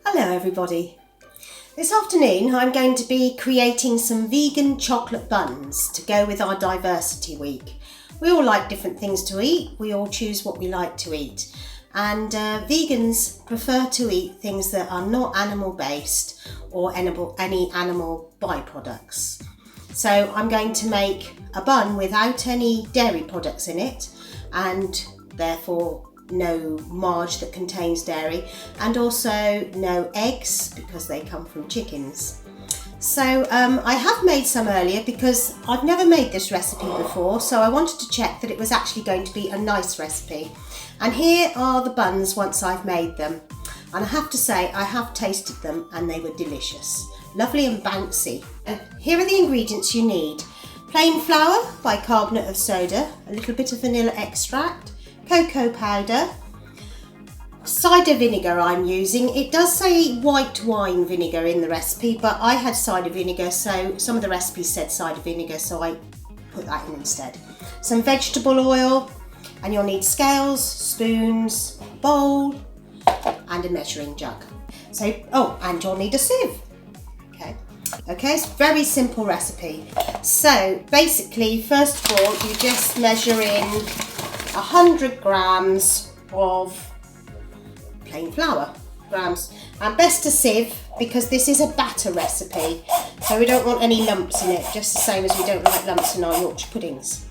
Hello everybody. This afternoon I'm going to be creating some vegan chocolate buns to go with our diversity week. We all like different things to eat, we all choose what we like to eat, and vegans prefer to eat things that are not animal based or any animal byproducts. So I'm going to make a bun without any dairy products in it, and therefore no marge that contains dairy, and also no eggs because they come from chickens. So I have made some earlier because I've never made this recipe before, so I wanted to check that it was actually going to be a nice recipe. And here are the buns once I've made them, and I have to say I have tasted them and they were delicious, lovely and bouncy. Here are the ingredients you need: plain flour, bicarbonate of soda, a little bit of vanilla extract, cocoa powder, cider vinegar I'm using. It does say white wine vinegar in the recipe, but I had cider vinegar, so some of the recipes said cider vinegar, so I put that in instead. Some vegetable oil, and you'll need scales, spoons, bowl, and a measuring jug. So, and you'll need a sieve. Okay, it's a very simple recipe. So basically, first of all, you just measure in 100 grams of plain flour, and best to sieve because this is a batter recipe, so we don't want any lumps in it, just the same as we don't like lumps in our Yorkshire puddings.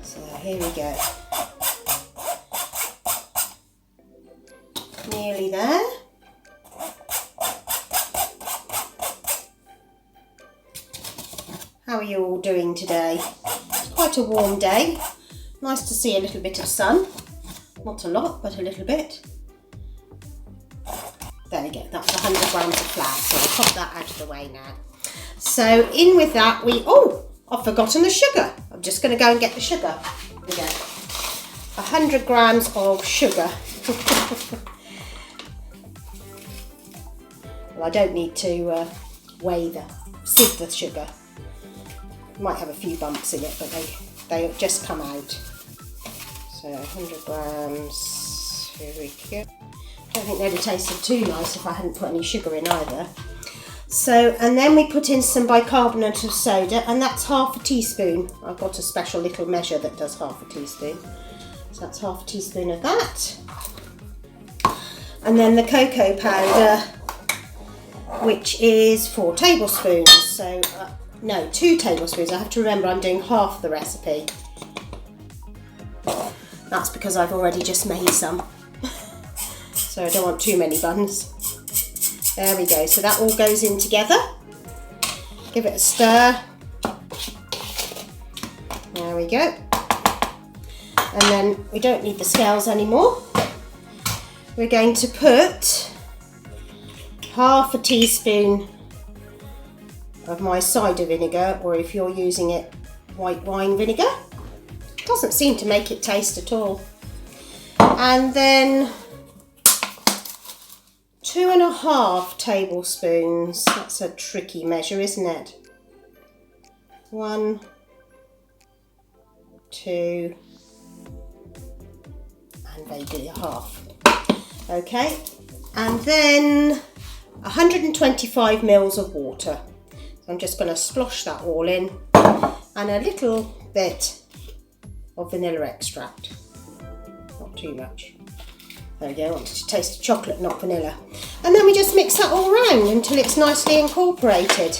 So here we go, nearly there. How are you all doing today? It's quite a warm day. Nice to see a little bit of sun. Not a lot, but a little bit. There we go, that's 100 grams of flour, so I'll pop that out of the way now. So in with that I've forgotten the sugar. I'm just going to go and get the sugar. Here we go. 100 grams of sugar. Well, I don't need to sieve the sugar. Might have a few bumps in it, but they just come out. So 100 grams, here we go. I don't think they'd have tasted too nice if I hadn't put any sugar in either. So, and then we put in some bicarbonate of soda, and that's half a teaspoon. I've got a special little measure that does half a teaspoon. So that's half a teaspoon of that. And then the cocoa powder, which is 4 tablespoons. So, no, 2 tablespoons. I have to remember I'm doing half the recipe. That's because I've already just made some. So I don't want too many buns. There we go, so that all goes in together. Give it a stir. There we go. And then we don't need the scales anymore. We're going to put half a teaspoon of my cider vinegar, or if you're using it, white wine vinegar. Doesn't seem to make it taste at all. And then 2.5 tablespoons. That's a tricky measure, isn't it? 1, 2, and vaguely a half. Okay, and then 125 mils of water. So I'm just going to splosh that all in, and a little bit of vanilla extract. Not too much. There we go, I wanted to taste the chocolate, not vanilla. And then we just mix that all round until it's nicely incorporated.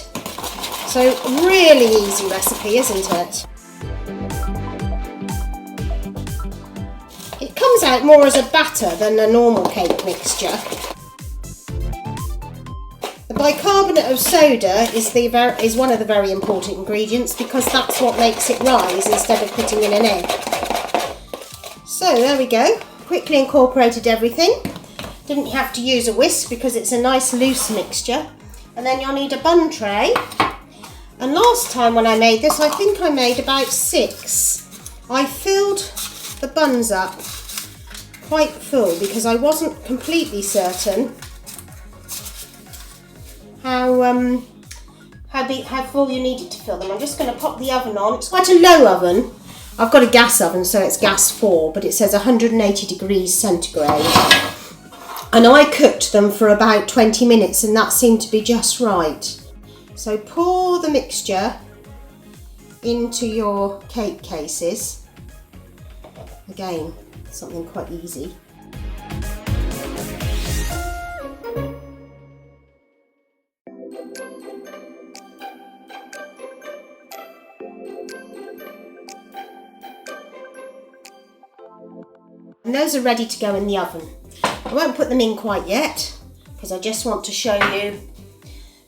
So really easy recipe, isn't it? It comes out more as a batter than a normal cake mixture. The bicarbonate of soda is one of the very important ingredients because that's what makes it rise instead of putting in an egg. So there we go. Quickly incorporated everything. Didn't have to use a whisk because it's a nice loose mixture. And then you'll need a bun tray. And last time when I made this, I think I made about 6. I filled the buns up quite full because I wasn't completely certain how full you needed to fill them. I'm just going to pop the oven on. It's quite a low oven. I've got a gas oven, so it's gas 4, but it says 180 degrees centigrade. And I cooked them for about 20 minutes and that seemed to be just right. So pour the mixture into your cake cases. Again, something quite easy. And those are ready to go in the oven. I won't put them in quite yet because I just want to show you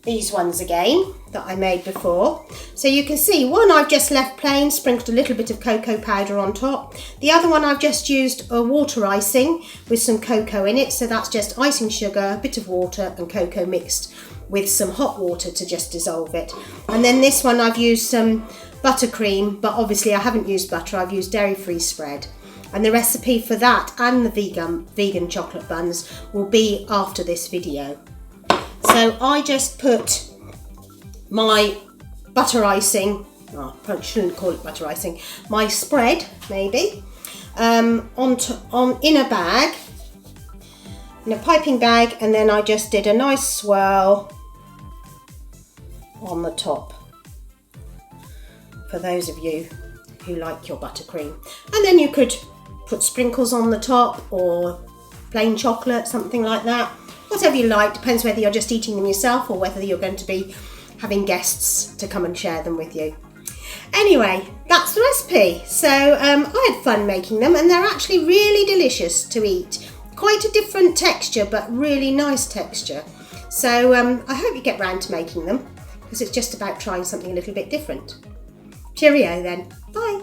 these ones again that I made before. So you can see one I've just left plain, sprinkled a little bit of cocoa powder on top. The other one I've just used a water icing with some cocoa in it. So that's just icing sugar, a bit of water and cocoa mixed with some hot water to just dissolve it. And then this one I've used some buttercream, but obviously I haven't used butter, I've used dairy-free spread. And the recipe for that and the vegan chocolate buns will be after this video. So I just put my butter icing, oh, I probably shouldn't call it butter icing, my spread maybe, in a bag, in a piping bag, and then I just did a nice swirl on the top for those of you who like your buttercream. And then you could put sprinkles on the top or plain chocolate, something like that. Whatever you like, depends whether you're just eating them yourself or whether you're going to be having guests to come and share them with you. Anyway, that's the recipe. So I had fun making them and they're actually really delicious to eat. Quite a different texture, but really nice texture. So I hope you get round to making them because it's just about trying something a little bit different. Cheerio then. Bye.